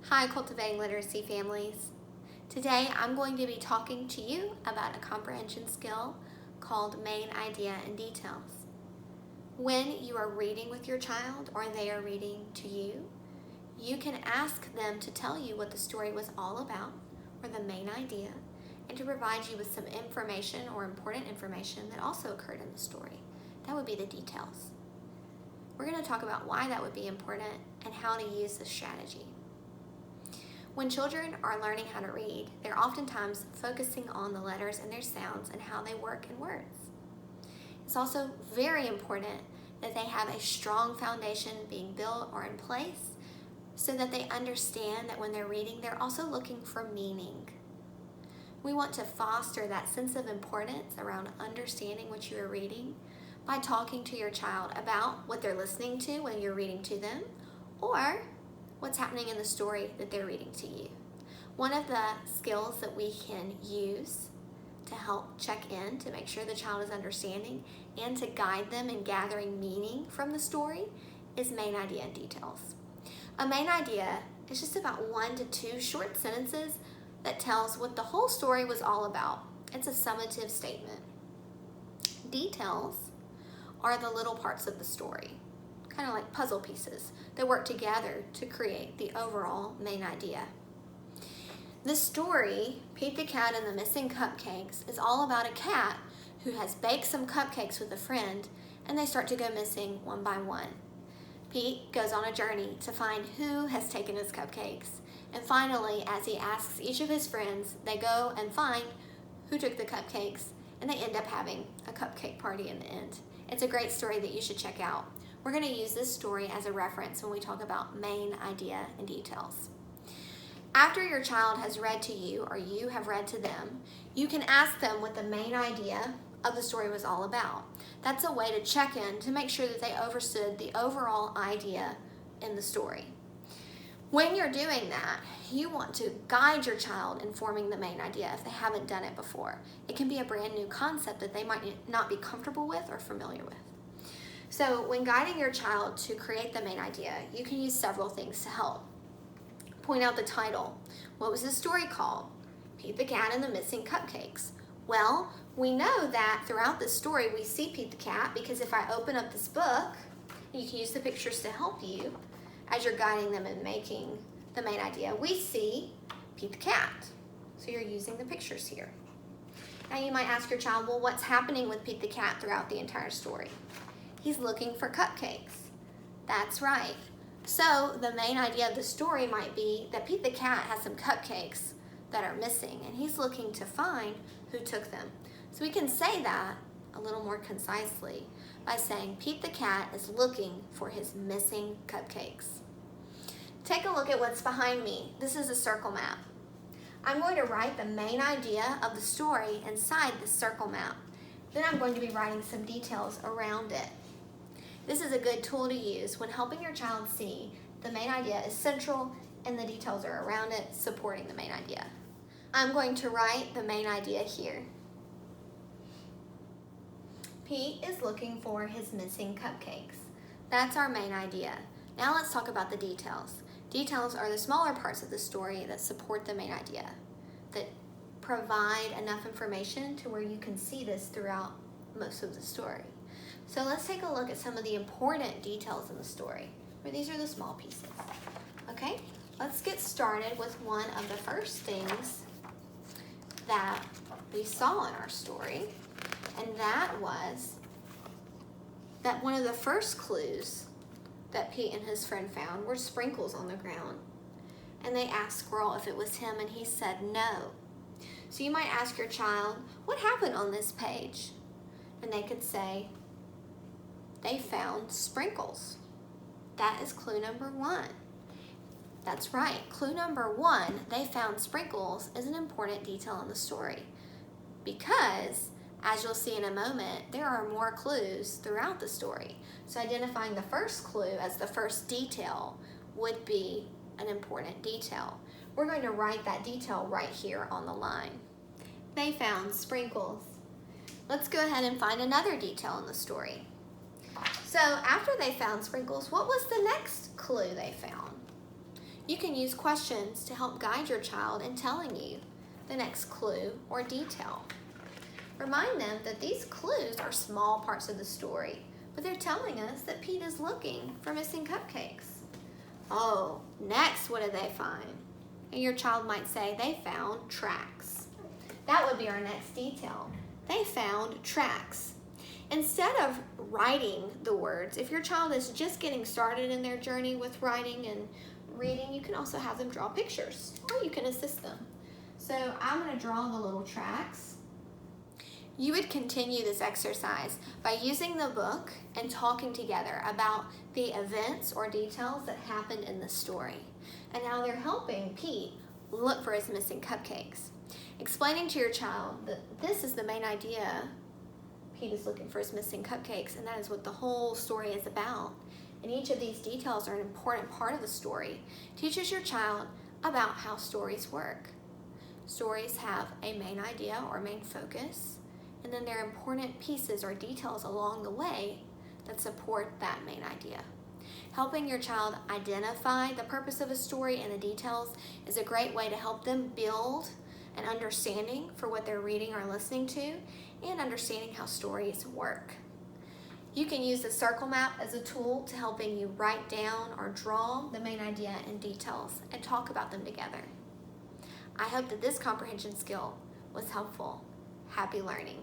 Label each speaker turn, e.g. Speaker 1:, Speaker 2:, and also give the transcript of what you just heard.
Speaker 1: Hi, Cultivating Literacy families. Today I'm going to be talking to you about a comprehension skill called main idea and details. When you are reading with your child or they are reading to you, you can ask them to tell you what the story was all about or the main idea and to provide you with some information or important information that also occurred in the story. That would be the details. We're going to talk about why that would be important and how to use this strategy. When children are learning how to read, they're oftentimes focusing on the letters and their sounds and how they work in words. It's also very important that they have a strong foundation being built or in place so that they understand that when they're reading, they're also looking for meaning. We want to foster that sense of importance around understanding what you are reading by talking to your child about what they're listening to when you're reading to them, or what's happening in the story that they're reading to you. One of the skills that we can use to help check in to make sure the child is understanding and to guide them in gathering meaning from the story is main idea and details. A main idea is just about 1 to 2 short sentences that tells what the whole story was all about. It's a summative statement. Details are the little parts of the story, kind of like puzzle pieces that work together to create the overall main idea. The story, Pete the Cat and the Missing Cupcakes, is all about a cat who has baked some cupcakes with a friend and they start to go missing one by one. Pete goes on a journey to find who has taken his cupcakes, and finally, as he asks each of his friends, they go and find who took the cupcakes, and they end up having a cupcake party in the end. It's a great story that you should check out. We're going to use this story as a reference when we talk about main idea and details. After your child has read to you or you have read to them, you can ask them what the main idea of the story was all about. That's a way to check in to make sure that they understood the overall idea in the story. When you're doing that, you want to guide your child in forming the main idea if they haven't done it before. It can be a brand new concept that they might not be comfortable with or familiar with. So when guiding your child to create the main idea, you can use several things to help. Point out the title. What was the story called? Pete the Cat and the Missing Cupcakes. Well, we know that throughout the story we see Pete the Cat because if I open up this book, you can use the pictures to help you as you're guiding them in making the main idea. We see Pete the Cat. So you're using the pictures here. Now you might ask your child, well, what's happening with Pete the Cat throughout the entire story? He's looking for cupcakes. That's right. So the main idea of the story might be that Pete the Cat has some cupcakes that are missing and he's looking to find who took them. So we can say that a little more concisely by saying Pete the Cat is looking for his missing cupcakes. Take a look at what's behind me. This is a circle map. I'm going to write the main idea of the story inside the circle map. Then I'm going to be writing some details around it. This is a good tool to use when helping your child see the main idea is central and the details are around it supporting the main idea. I'm going to write the main idea here. Pete is looking for his missing cupcakes. That's our main idea. Now let's talk about the details. Details are the smaller parts of the story that support the main idea, that provide enough information to where you can see this throughout most of the story. So let's take a look at some of the important details in the story, where these are the small pieces. Okay, let's get started with one of the first things that we saw in our story, and that was that one of the first clues that Pete and his friend found were sprinkles on the ground. And they asked Squirrel if it was him, and he said no. So you might ask your child, what happened on this page? And they could say, they found sprinkles. That is clue number 1. That's right, clue number 1, they found sprinkles, is an important detail in the story because, as you'll see in a moment, there are more clues throughout the story. So identifying the first clue as the first detail would be an important detail. We're going to write that detail right here on the line. They found sprinkles. Let's go ahead and find another detail in the story. So after they found sprinkles, what was the next clue they found? You can use questions to help guide your child in telling you the next clue or detail. Remind them that these clues are small parts of the story, but they're telling us that Pete is looking for missing cupcakes. Oh, next, what did they find? And your child might say they found tracks. That would be our next detail. They found tracks. Instead of writing the words, if your child is just getting started in their journey with writing and reading, you can also have them draw pictures, or you can assist them. So I'm going to draw the little tracks. You would continue this exercise by using the book and talking together about the events or details that happened in the story and how they're helping Pete look for his missing cupcakes. Explaining to your child that this is the main idea. Pete is looking for his missing cupcakes, and that is what the whole story is about. And each of these details are an important part of the story. Teaches your child about how stories work. Stories have a main idea or main focus, and then there are important pieces or details along the way that support that main idea. Helping your child identify the purpose of a story and the details is a great way to help them build an understanding for what they're reading or listening to, and understanding how stories work. You can use the circle map as a tool to helping you write down or draw the main idea and details and talk about them together. I hope that this comprehension skill was helpful. Happy learning.